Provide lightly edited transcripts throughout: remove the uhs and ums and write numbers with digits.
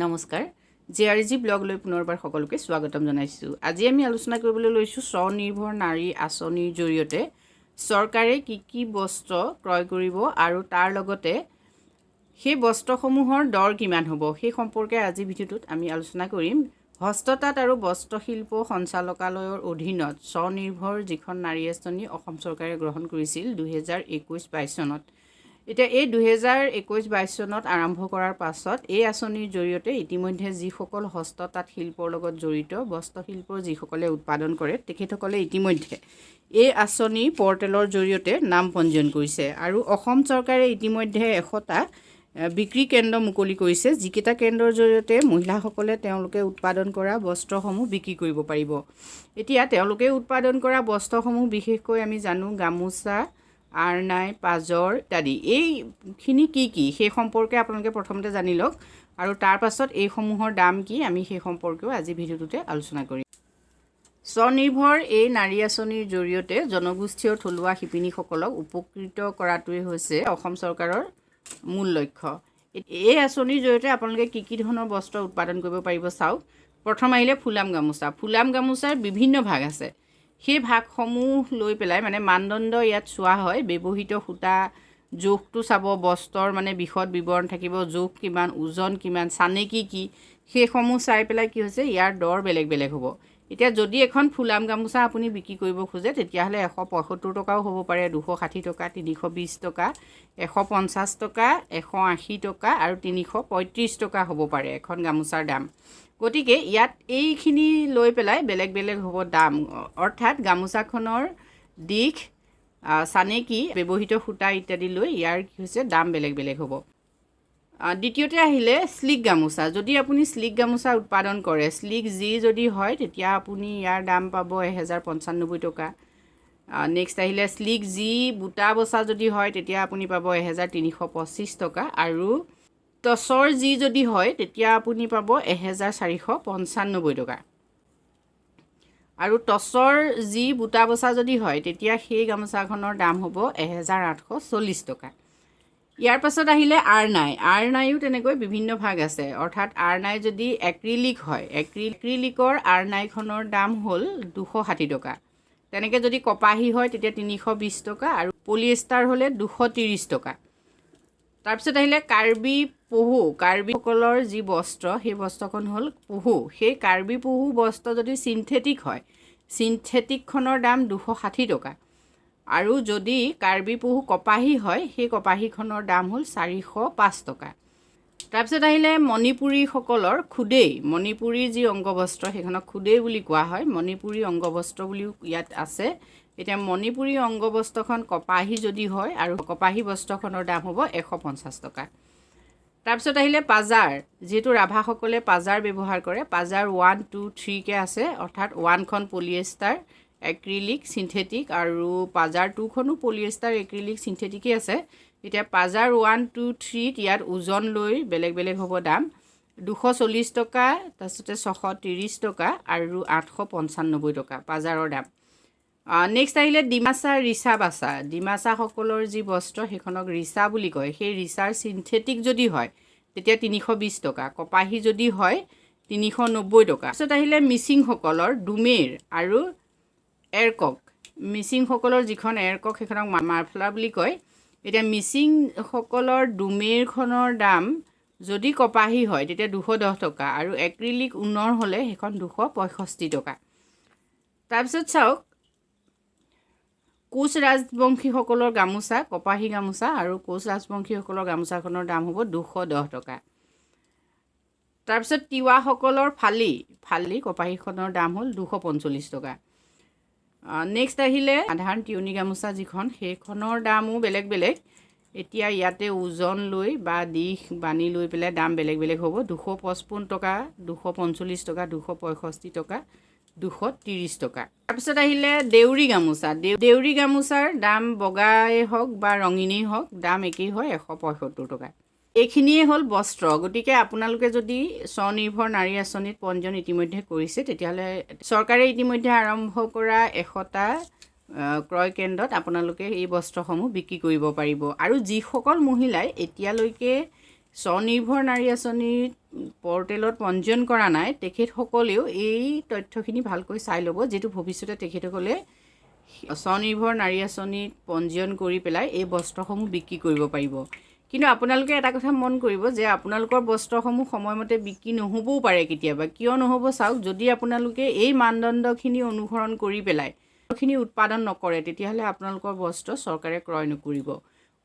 নমস্কাৰ জেআৰজি ব্লগ লৈ পুনৰবাৰ সকলোকে স্বাগতম জনাইছোঁ। আজি আমি আলোচনা কৰিবলৈ লৈছোঁ স্বনিৰ্ভৰ নাৰী আঁচনিৰ জৰিয়তে চৰকাৰে কি বস্ত্ৰ ক্ৰয় কৰিব আৰু তাৰ লগতে সেই বস্ত্ৰসমূহৰ দৰ কিমান হ'ব সেই সম্পৰ্কে আজি ভিডিঅ'টোত আমি আলোচনা কৰিম। হস্ততাঁত আৰু বস্ত্ৰশিল্প সঞ্চালকালয়ৰ অধীনত স্বনিৰ্ভৰ যিখন নাৰী আঁচনি অসম চৰকাৰে গ্ৰহণ কৰিছিল 2021-22 চনত। এতিয়া এই 2021-22 চনত আৰম্ভ কৰাৰ পাছত এই আঁচনিৰ জৰিয়তে ইতিমধ্যে যিসকল হস্ততাঁত শিল্পৰ লগত জড়িত বস্ত্ৰশিল্পৰ যিসকলে উৎপাদন কৰে তেখেতসকলে ইতিমধ্যে এই আঁচনি পৰ্টেলৰ জৰিয়তে নাম পঞ্জীয়ন কৰিছে আৰু অসম চৰকাৰে ইতিমধ্যে 100টা বিক্ৰী কেন্দ্ৰ মুকলি কৰিছে, যিকেইটা কেন্দ্ৰৰ জৰিয়তে মহিলাসকলে তেওঁলোকে উৎপাদন কৰা বস্ত্ৰসমূহ বিক্ৰী কৰিব পাৰিব। এতিয়া তেওঁলোকে উৎপাদন কৰা বস্ত্ৰসমূহ বিশেষকৈ আমি জানো গামোচা, আৰনাই, পাজৰ ইত্যাদি। এইখিনি কি সেই সম্পৰ্কে আপোনালোকে প্ৰথমতে জানি লওক আৰু তাৰ পাছত এইসমূহৰ দাম কি আমি সেই সম্পৰ্কেও আজি ভিডিঅ'টোতে আলোচনা কৰিম। স্বনিৰ্ভৰ এই নাৰী আঁচনিৰ জৰিয়তে জনগোষ্ঠীয় থলুৱা শিপিনীসকলক উপকৃত কৰাটোৱে হৈছে অসম চৰকাৰৰ মূল লক্ষ্য। এই আঁচনিৰ জৰিয়তে আপোনালোকে কি ধৰণৰ বস্ত্ৰ উৎপাদন কৰিব পাৰিব চাওক। প্ৰথম আহিলে ফুলাম গামোচা। ফুলাম গামোচাৰ বিভিন্ন ভাগ আছে। সেই ভাগসমূহ লৈ পেলাই মানে মানদণ্ড ইয়াত চোৱা হয়। ব্যৱহৃত সূতা, জোখটো চাব, বস্ত্ৰৰ মানে বিশদ বিৱৰণ থাকিব, জোখ কিমান, ওজন কিমান, চানেকি কি সেইসমূহ চাই পেলাই কি হৈছে ইয়াৰ দৰ বেলেগ বেলেগ হ'ব। এতিয়া যদি এখন ফুলাম গামোচা আপুনি বিক্ৰী কৰিব খোজে তেতিয়াহ'লে 175 টকাও হ'ব পাৰে, 260 টকা, 320 টকা, 150 টকা, 180 টকা আৰু 335 টকা হ'ব পাৰে এখন গামোচাৰ দাম। গতিকে ইয়াত এইখিনি লৈ পেলাই বেলেগ বেলেগ হ'ব দাম, অৰ্থাৎ গামোচাখনৰ দিশ, চানেকি, ব্যৱহৃত সূতা ইত্যাদি লৈ ইয়াৰ কি হৈছে দাম বেলেগ বেলেগ হ'ব। দ্বিতীয়তে আহিলে স্লিক গামোচা। যদি আপুনি স্লিক গামোচা উৎপাদন কৰে, স্লিক জি যদি হয় তেতিয়া আপুনি ইয়াৰ দাম পাব 1095 টকা। নেক্সট আহিলে স্লিক জি বুটা বচা যদি হয় তেতিয়া আপুনি পাব 1325 টকা আৰু টচৰ জি যদি হয় তেতিয়া আপুনি পাব 1495 টকা। আৰু টচৰ যি বুটা বচা যদি হয় তেতিয়া সেই গামোচাখনৰ দাম হ'ব 1840 টকা। ইয়াৰ পাছত আহিলে আৰনাই। আৰনাইও তেনেকৈ বিভিন্ন ভাগ আছে, অৰ্থাৎ আৰনাই যদি এক্ৰিলিক হয়, এক্ৰিলিকৰ আৰনাইখনৰ দাম হ'ল 260 টকা। তেনেকৈ যদি কপাহী হয় তেতিয়া 320 টকা আৰু পলিয়েষ্টাৰ হ'লে 230 টকা। তাৰপিছত আহিলে কাৰ্বি পহু। কাৰ্বিসকলৰ যি বস্ত্ৰ সেই বস্ত্ৰখন হ'ল পহু। সেই কাৰ্বি পহু বস্ত্ৰ যদি চিন্থেটিক হয়, চিন্থেটিকখনৰ দাম 260 টকা আৰু যদি কাৰ্বি পহু কপাহী হয় সেই কপাহীখনৰ দাম হ'ল 405 টকা। তাৰপিছত আহিলে মণিপুৰীসকলৰ খুদেই। মণিপুৰীৰ যি অংগবস্ত্ৰ সেইখনক খুদেই বুলি কোৱা হয়, মণিপুৰী অংগবস্ত্ৰ বুলিও ইয়াত আছে। এতিয়া মণিপুৰী অংগবস্ত্ৰখন কপাহী যদি হয় আৰু কপাহী বস্ত্ৰখনৰ দাম হ'ব 150 টকা। তাৰপিছত আহিলে পাজাৰ। যিহেতু ৰাভাসকলে পাজাৰ ব্যৱহাৰ কৰে, পাজাৰ 1, 2, 3কে আছে, অৰ্থাৎ 1খন পলিয়েষ্টাৰ, এক্ৰিলিক, চিন্থেটিক আৰু পাজাৰ 2খনো পলিয়েষ্টাৰ, এক্ৰিলিক, চিন্থেটিকেই আছে। এতিয়া পাজাৰ 1, 2, 3 ইয়াত ওজন লৈ বেলেগ বেলেগ হ'ব দাম, 240 টকা, তাৰপিছতে 630 টকা আৰু 895 টকা পাজাৰৰ দাম। নেক্সট আহিলে ডিমাচা, ৰিচা বাচা। ডিমাচাসকলৰ যি বস্ত্ৰ সেইখনক ৰিচা বুলি কয়। সেই ৰিচাৰ চিন্থেটিক যদি হয় তেতিয়া 320 টকা, কপাহী যদি হয় 390 টকা। তাৰপিছত আহিলে মিচিংসকলৰ ডুমেৰ আৰু এৰকক। মিচিংসকলৰ যিখন এৰকক সেইখনক মাৰফলা বুলি কয়। এতিয়া মিচিংসকলৰ ডুমেৰখনৰ দাম যদি কপাহী হয় তেতিয়া 210 টকা আৰু এক্ৰিলিক ঊণৰ হ'লে সেইখন 265 টকা। তাৰপিছত চাওক কোচ ৰাজবংশীসকলৰ গামোচা, কপাহী গামোচা আৰু কোচ ৰাজবংশীসকলৰ গামোচাখনৰ দাম হ'ব 210 টকা। তাৰপিছত তিৱাসকলৰ ফালি কপাহীখনৰ দাম হ'ল 245 টকা। নেক্সট আহিলে সাধাৰণ তিয়নি গামোচা যিখন, সেইখনৰ দামো বেলেগ বেলেগ। এতিয়া ইয়াতে ওজন লৈ বা দিশ বানি লৈ পেলাই দাম বেলেগ বেলেগ হ'ব, 255 টকা, 245 টকা, 265 টকা, 230 টকা। তাৰপিছত আহিলে দেউৰী গামোচা। দেউৰী গামোচাৰ দাম বগাই হওক বা ৰঙিনেই হওক দাম একেই হয়, 175 টকা। এইখিনিয়ে হ'ল বস্ত্ৰ। গতিকে আপোনালোকে যদি স্বনিৰ্ভৰ নাৰী আঁচনিত পঞ্জীয়ন ইতিমধ্যে কৰিছে তেতিয়াহ'লে চৰকাৰে ইতিমধ্যে আৰম্ভ কৰা 100টা ক্ৰয় কেন্দ্ৰত আপোনালোকে এই বস্ত্ৰসমূহ বিক্ৰী কৰিব পাৰিব। আৰু যিসকল মহিলাই এতিয়ালৈকে স্বনিৰ্ভৰ নাৰী আঁচনিৰ পৰ্টেলত পঞ্জীয়ন কৰা নাই তেখেতসকলেও এই তথ্যখিনি ভালকৈ চাই ল'ব, যিটো ভৱিষ্যতে তেখেতসকলে স্বনিৰ্ভৰ নাৰী আঁচনিত পঞ্জীয়ন কৰি পেলাই এই বস্ত্ৰসমূহ বিক্ৰী কৰিব পাৰিব। কিন্তু আপোনালোকে এটা কথা মন কৰিব যে আপোনালোকৰ বস্ত্ৰসমূহ সময়মতে বিক্ৰী নহ'বও পাৰে কেতিয়াবা। কিয় নহ'ব চাওক, যদি আপোনালোকে এই মানদণ্ডখিনি অনুসৰণ কৰি পেলাই খিনি উৎপাদন নকৰে তেতিয়াহ'লে আপোনালোকৰ বস্ত্ৰ চৰকাৰে ক্ৰয় নকৰিব।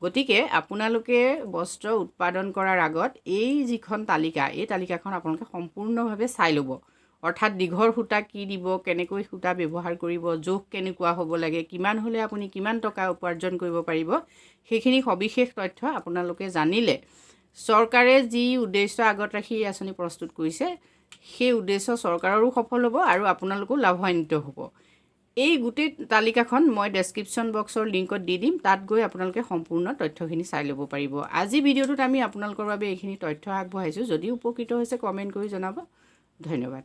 গতিকে আপোনালোকে বস্ত্ৰ উৎপাদন কৰাৰ আগত এই যিখন তালিকা, এই তালিকাখন আপোনালোকে সম্পূৰ্ণভাৱে চাই ল'ব। অৰ্থাৎ দীঘৰ সূতা কি দিব, কেনেকৈ সূতা ব্যৱহাৰ কৰিব, জোখ কেনেকুৱা হ'ব লাগে, কিমান হ'লে আপুনি কিমান টকা উপাৰ্জন কৰিব পাৰিব, সেইখিনি সবিশেষ তথ্য আপোনালোকে জানিলে চৰকাৰে যি উদ্দেশ্য আগত ৰাখি এই আঁচনি প্ৰস্তুত কৰিছে সেই উদ্দেশ্য চৰকাৰৰো সফল হ'ব আৰু আপোনালোকো লাভান্বিত হ'ব। এই গোটেই তালিকাখন মই ডেছক্ৰিপশ্যন বক্সৰ লিংকত দি দিম, তাত গৈ আপোনালোকে সম্পূৰ্ণ তথ্যখিনি চাই ল'ব পাৰিব। আজি ভিডিঅ'টোত আমি আপোনালোকৰ বাবে এইখিনি তথ্য আগবঢ়াইছোঁ। যদি উপকৃত হৈছে কমেণ্ট কৰি জনাব। ধন্যবাদ।